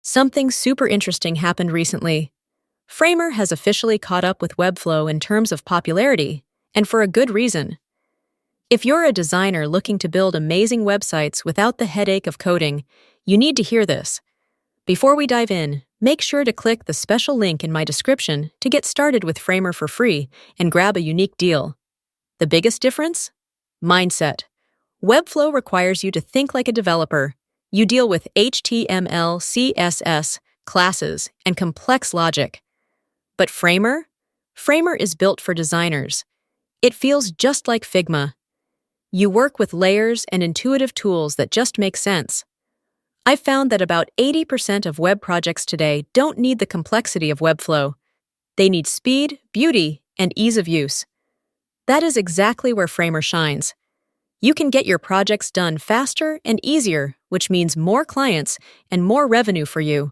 Something super interesting happened recently. Framer has officially caught up with Webflow in terms of popularity, and for a good reason. If you're a designer looking to build amazing websites without the headache of coding, you need to hear this. Before we dive in, make sure to click the special link in my description to get started with Framer for free and grab a unique deal. The biggest difference? Mindset. Webflow requires you to think like a developer. You deal with HTML, CSS, classes, and complex logic. But Framer? Framer is built for designers. It feels just like Figma. You work with layers and intuitive tools that just make sense. I've found that about 80% of web projects today don't need the complexity of Webflow. They need speed, beauty, and ease of use. That is exactly where Framer shines. You can get your projects done faster and easier, which means more clients and more revenue for you.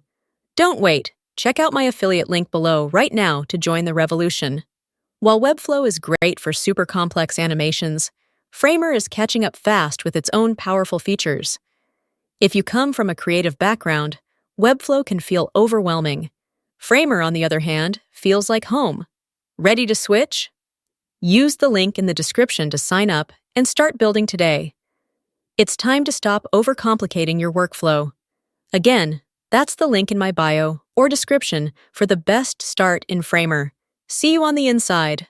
Don't wait. Check out my affiliate link below right now to join the revolution. While Webflow is great for super complex animations, Framer is catching up fast with its own powerful features. If you come from a creative background, Webflow can feel overwhelming. Framer, on the other hand, feels like home. Ready to switch? Use the link in the description to sign up and start building today. It's time to stop overcomplicating your workflow. Again, that's the link in my bio or description for the best start in Framer. See you on the inside.